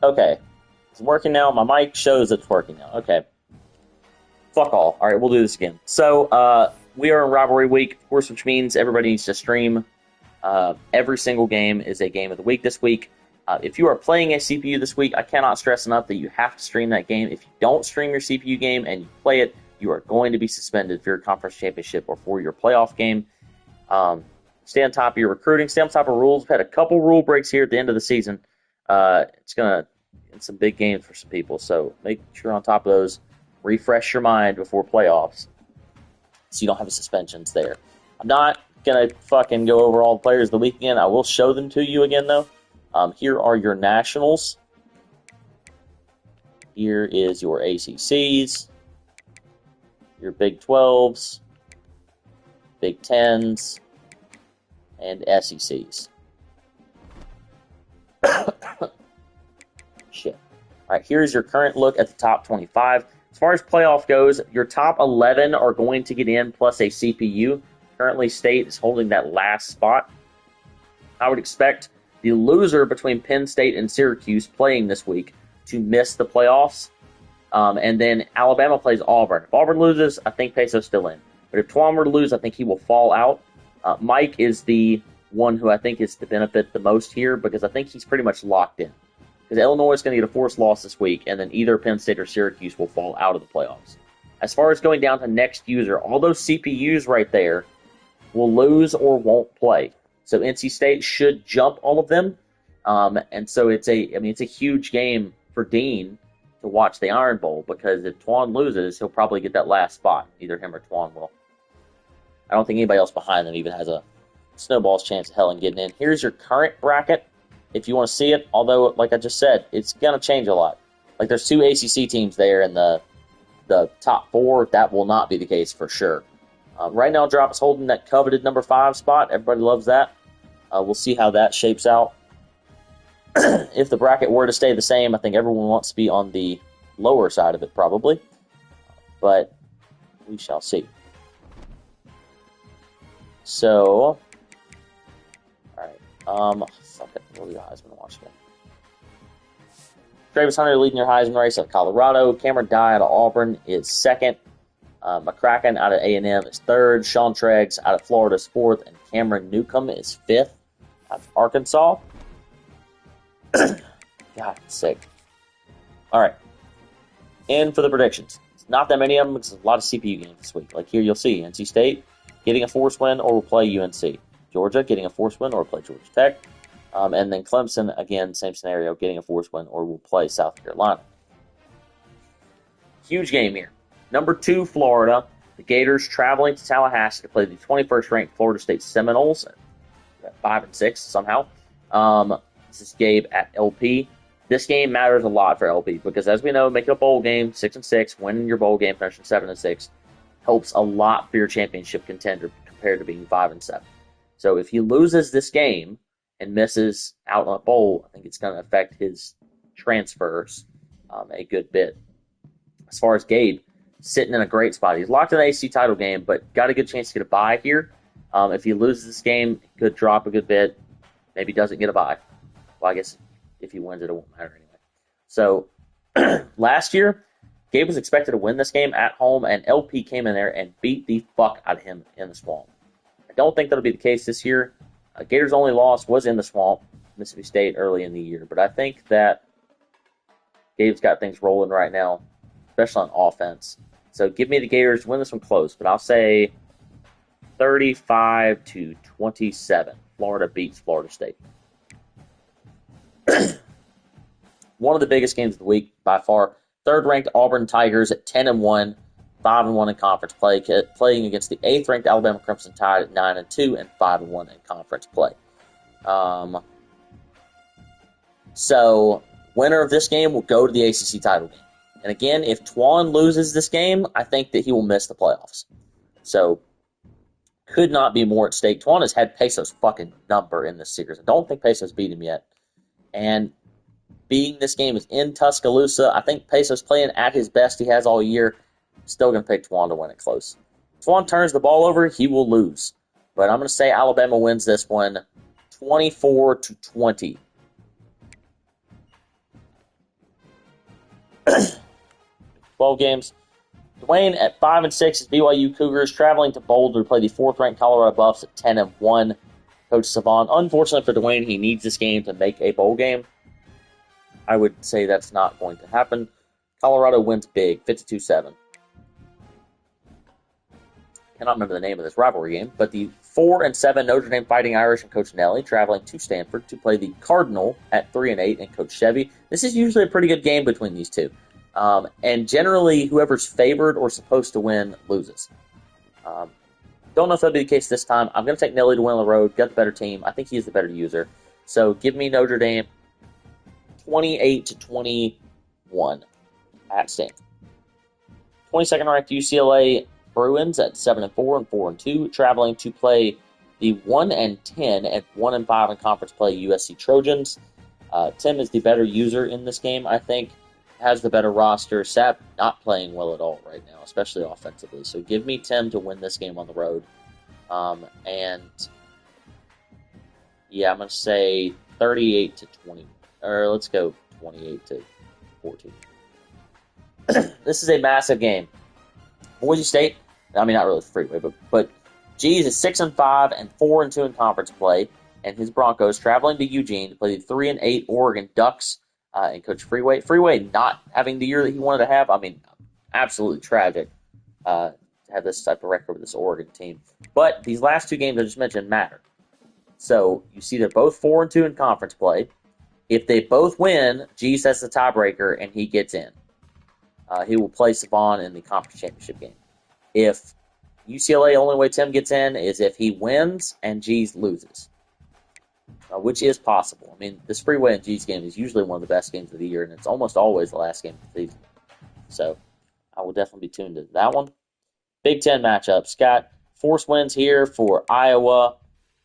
Okay. It's working now. My mic shows it's working now. Okay. Fuck all. All right, we'll do this again. So, we are in rivalry week, of course, which means everybody needs to stream. Every single game is a game of the week this week. If you are playing a CPU this week, I cannot stress enough that you have to stream that game. If you don't stream your CPU game and you play it, you are going to be suspended for your conference championship or for your playoff game. Stay on top of your recruiting. Stay on top of rules. We've had a couple rule breaks here at the end of the season. It's going to get some big games for some people, so make sure you're on top of those. Refresh your mind before playoffs so you don't have suspensions there. I'm not going to fucking go over all the players of the week again. I will show them to you again, though. Here are your nationals. Here is your ACCs, your Big 12s, Big 10s, and SECs. Shit. All right, here's your current look at the top 25. As far as playoff goes, your top 11 are going to get in plus a CPU. Currently, State is holding that last spot. I would expect the loser between Penn State and Syracuse playing this week to miss the playoffs. And then Alabama plays Auburn. If Auburn loses, I think Peso's still in. But if Twan were to lose, I think he will fall out. Mike is the one who I think is to benefit the most here because I think he's pretty much locked in. Because Illinois is going to get a forced loss this week, and then either Penn State or Syracuse will fall out of the playoffs. As far as going down to next user, all those CPUs right there will lose or won't play. So NC State should jump all of them, and so it's a huge game for Dean to watch the Iron Bowl because if Twan loses, he'll probably get that last spot. Either him or Twan will. I don't think anybody else behind them even has a snowball's chance of hell in getting in. Here's your current bracket. If you want to see it, although, like I just said, it's going to change a lot. Like, there's 2 ACC teams there in the top 4. That will not be the case for sure. Right now, Drop is holding that coveted number 5 spot. Everybody loves that. We'll see how that shapes out. If the bracket were to stay the same, I think everyone wants to be on the lower side of it, probably. But we shall see. So, alright. Fuck it. We'll do the Heisman watch again. Travis Hunter leading your Heisman race out of Colorado. Cameron Dye out of Auburn is second. McCracken out of A&M is third. Sean Treggs out of Florida is fourth. And Cameron Newcomb is fifth out of Arkansas. God, sick. All right. And for the predictions. Not that many of them because there's a lot of CPU games this week. Like here you'll see NC State getting a forced win or will play UNC. Georgia getting a forced win or will play Georgia Tech. And then Clemson, again, same scenario, getting a forced win or will play South Carolina. Huge game here. Number 2, Florida. The Gators traveling to Tallahassee to play the 21st ranked Florida State Seminoles at 5-6 somehow. This is Gabe at LP. This game matters a lot for LP because, as we know, making a bowl game 6-6, winning your bowl game, finishing 7-6, helps a lot for your championship contender compared to being 5-7. So if he loses this game and misses out on a bowl, I think it's going to affect his transfers a good bit. As far as Gabe, sitting in a great spot. He's locked in the AC title game, but got a good chance to get a bye here. If he loses this game, he could drop a good bit. Maybe doesn't get a bye. Well, I guess if he wins it, it won't matter anyway. So last year, Gabe was expected to win this game at home, and LP came in there and beat the fuck out of him in the Swamp. I don't think that'll be the case this year. Gators' only loss was in the Swamp, Mississippi State, early in the year. But I think that Gabe's got things rolling right now, especially on offense. So give me the Gators to win this one close, but I'll say 35-27. Florida beats Florida State. One of the biggest games of the week by far. Third-ranked Auburn Tigers at 10-1, 5-1 in conference play, playing against the 8th-ranked Alabama Crimson Tide at 9-2 and 5-1 in conference play. So, winner of this game will go to the ACC title game. And again, if Twan loses this game, I think that he will miss the playoffs. So, could not be more at stake. Twan has had Peso's fucking number in this series. I don't think Peso's beat him yet. And being this game is in Tuscaloosa, I think Peso's playing at his best he has all year. Still going to pick Twan to win it close. If Twan turns the ball over, he will lose. But I'm going to say Alabama wins this one 24-20. 12 games. Dwayne at 5-6 is BYU Cougars traveling to Boulder to play the 4th-ranked Colorado Buffs at 10-1. Coach Savon, unfortunately for Dwayne, he needs this game to make a bowl game. I would say that's not going to happen. Colorado wins big, 52-7. Cannot remember the name of this rivalry game, but the 4-7 Notre Dame Fighting Irish and Coach Nelly traveling to Stanford to play the Cardinal at 3-8 and Coach Chevy. This is usually a pretty good game between these two. And generally, whoever's favored or supposed to win loses. Don't know if that'll be the case this time. I'm going to take Nelly to win on the road, got the better team. I think he's the better user. So give me Notre Dame 28-21 at Stanford. 22nd ranked UCLA Bruins at 7-4 and 4-2, traveling to play the 1-10 and 1-5 in conference play USC Trojans. Tim is the better user in this game, I think. Has the better roster. Sapp not playing well at all right now, especially offensively. So give me Tim to win this game on the road. And yeah, I'm going to say 38-20. Or let's go 28-14. This is a massive game. Boise State, I mean, not really Freeway, but G's is 6-5 and 4-2 in conference play, and his Broncos traveling to Eugene to play the 3-8 Oregon Ducks and Coach Freeway. Freeway not having the year that he wanted to have. I mean, absolutely tragic to have this type of record with this Oregon team. But these last two games I just mentioned matter. So you see they're both 4-2 in conference play. If they both win, G sets the tiebreaker and he gets in. He will play Savon in the conference championship game. If UCLA, only way Tim gets in is if he wins and G's loses, which is possible. I mean, this Freeway and G's game is usually one of the best games of the year, and it's almost always the last game of the season. So I will definitely be tuned to that one. Big Ten matchups. Got force wins here for Iowa,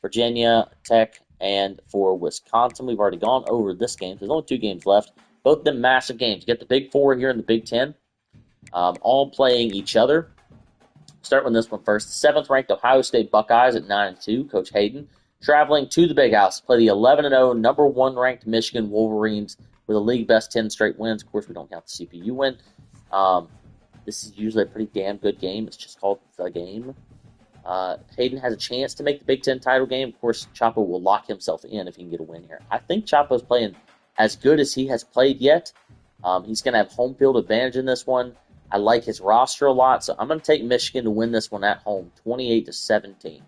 Virginia Tech, and for Wisconsin. We've already gone over this game. There's only 2 games left. Both of them massive games. You get the Big Four here in the Big Ten, all playing each other. Start with this one first. 7th-ranked Ohio State Buckeyes at 9-2. Coach Hayden traveling to the Big House to play the 11-0 number 1-ranked Michigan Wolverines with a league best 10 straight wins. Of course, we don't count the CPU win. This is usually a pretty damn good game. It's just called the game. Hayden has a chance to make the Big Ten title game. Of course, Chapo will lock himself in if he can get a win here. I think Chapo's playing as good as he has played yet. He's going to have home field advantage in this one. I like his roster a lot, so I'm going to take Michigan to win this one at home, 28-17.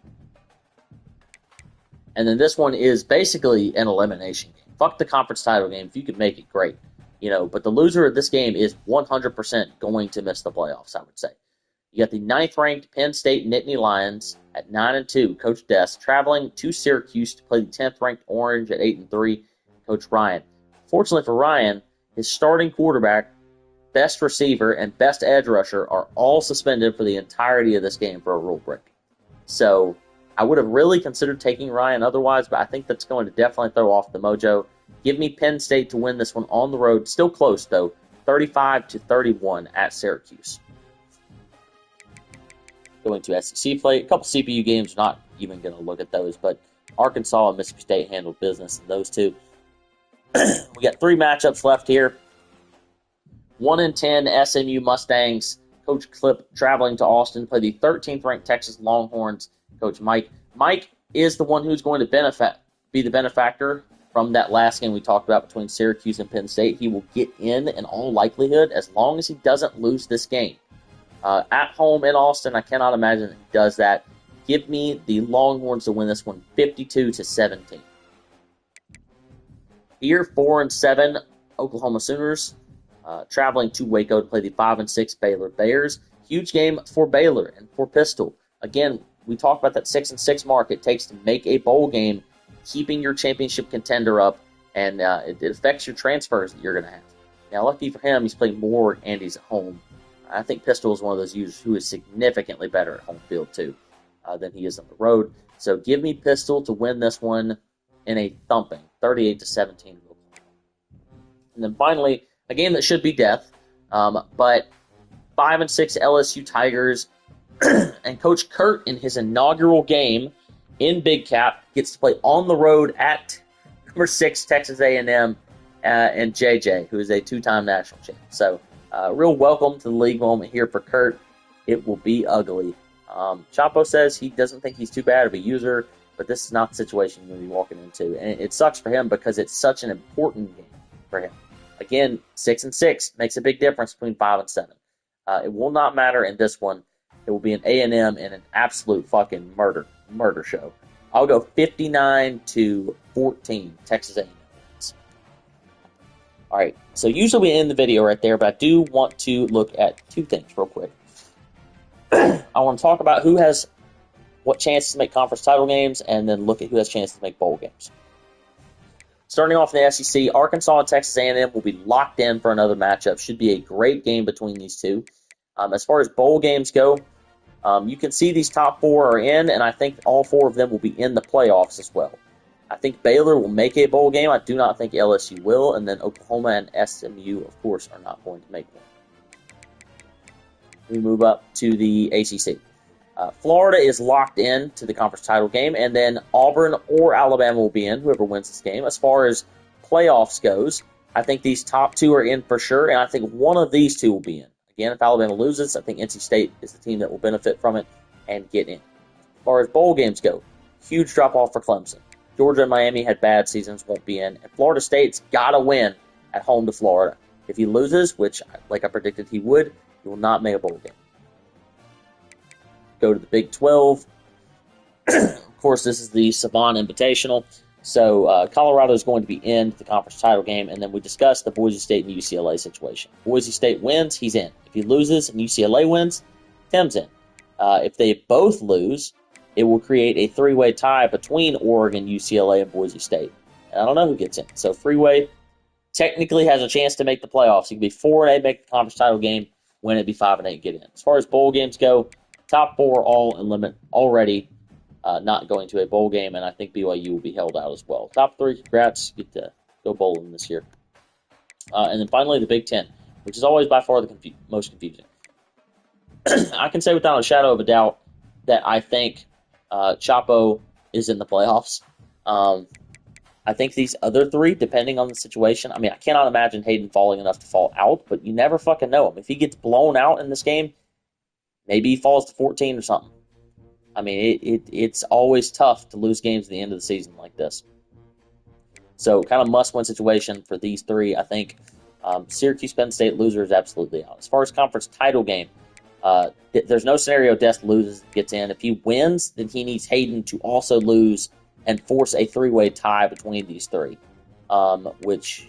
And then this one is basically an elimination game. Fuck the conference title game. If you could make it, great. But the loser of this game is 100% going to miss the playoffs, I would say. You got the 9th-ranked Penn State Nittany Lions at 9-2, Coach Des, traveling to Syracuse to play the 10th-ranked Orange at 8-3, Coach Ryan. Fortunately for Ryan, his starting quarterback, best receiver, and best edge rusher are all suspended for the entirety of this game for a rule break. So I would have really considered taking Ryan otherwise, but I think that's going to definitely throw off the mojo. Give me Penn State to win this one on the road. Still close, though. 35-31 at Syracuse. Going to SEC play. A couple CPU games, not even going to look at those, but Arkansas and Mississippi State handled business in those two. We got 3 matchups left here. 1-10 SMU Mustangs. Coach Clip traveling to Austin, play the 13th-ranked Texas Longhorns. Coach Mike. Mike is the one who's going to be the benefactor from that last game we talked about between Syracuse and Penn State. He will get in all likelihood as long as he doesn't lose this game. At home in Austin, I cannot imagine that he does that. Give me the Longhorns to win this one 52-17. Here, 4-7 Oklahoma Sooners traveling to Waco to play the 5-6 Baylor Bears. Huge game for Baylor and for Pistol. Again, we talked about that 6-6 mark it takes to make a bowl game, keeping your championship contender up, and it affects your transfers that you're going to have. Now, lucky for him, he's playing more and he's at home. I think Pistol is one of those users who is significantly better at home field, too, than he is on the road. So give me Pistol to win this one in a thumping, 38-17. And then finally, a game that should be death, but 5-6 LSU Tigers, and Coach Kurt in his inaugural game in Big Cap gets to play on the road at number 6 Texas A&M. and JJ, who is a two-time national champ. So, real welcome to the league moment here for Kurt. It will be ugly. Chapo says he doesn't think he's too bad of a user, but this is not the situation you're going to be walking into. And it sucks for him because it's such an important game for him. Again, 6-6 makes a big difference between 5 and 7. It will not matter in this one. It will be an A&M and an absolute fucking murder show. I'll go 59-14, Texas A&M. All right, so usually we end the video right there, but I do want to look at two things real quick. I want to talk about who has what chances to make conference title games, and then look at who has chances to make bowl games. Starting off in the SEC, Arkansas and Texas A&M will be locked in for another matchup. Should be a great game between these two. As far as bowl games go, you can see these top 4 are in, and I think all 4 of them will be in the playoffs as well. I think Baylor will make a bowl game. I do not think LSU will, and then Oklahoma and SMU, of course, are not going to make one. We move up to the ACC. Florida is locked in to the conference title game, and then Auburn or Alabama will be in, whoever wins this game. As far as playoffs goes, I think these top 2 are in for sure, and I think one of these 2 will be in. Again, if Alabama loses, I think NC State is the team that will benefit from it and get in. As far as bowl games go, huge drop-off for Clemson. Georgia and Miami had bad seasons, won't be in. And Florida State's got to win at home to Florida. If he loses, which, like I predicted he would, he will not make a bowl game. Go to the Big 12. Of course, this is the Savant Invitational. So Colorado is going to be in the conference title game, and then we discussed the Boise State and UCLA situation. Boise State wins, he's in. If he loses and UCLA wins, Tim's in. If they both lose, it will create a 3-way tie between Oregon, UCLA, and Boise State. And I don't know who gets in. So Freeway technically has a chance to make the playoffs. He could be 4-8, make the conference title game, win it, be 5-8, get in. As far as bowl games go, top 4 all in limit already. Not going to a bowl game, and I think BYU will be held out as well. Top 3, congrats, get to go bowling this year. And then finally, the Big 10, which is always by far the most confusing. I can say without a shadow of a doubt that I think Chapo is in the playoffs. I think these other 3, depending on the situation, I mean, I cannot imagine Hayden falling enough to fall out, but you never fucking know him. If he gets blown out in this game, maybe he falls to 14 or something. I mean, it's always tough to lose games at the end of the season like this. So, kind of must-win situation for these 3. I think Syracuse Penn State loser is absolutely out. As far as conference title game, there's no scenario Des loses, gets in. If he wins, then he needs Hayden to also lose and force a 3-way tie between these 3, which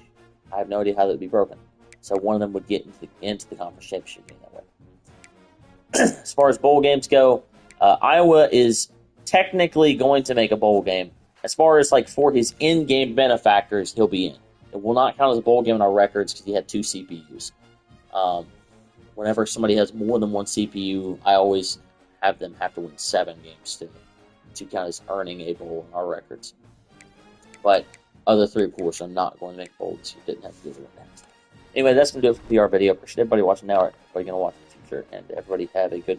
I have no idea how that would be broken. So, one of them would get into the conference championship game that way. As far as bowl games go, Iowa is technically going to make a bowl game. As far as like for his in-game benefactors, he'll be in. It will not count as a bowl game in our records because he had 2 CPUs. Whenever somebody has more than 1 CPU, I always have them have to win 7 games to count as earning a bowl in our records. But other 3, of course, are not going to make bowls. You didn't have to do it next. Anyway, that's going to do it for the PR video. Appreciate everybody watching now. Everybody going to watch in the future. And everybody have a good night.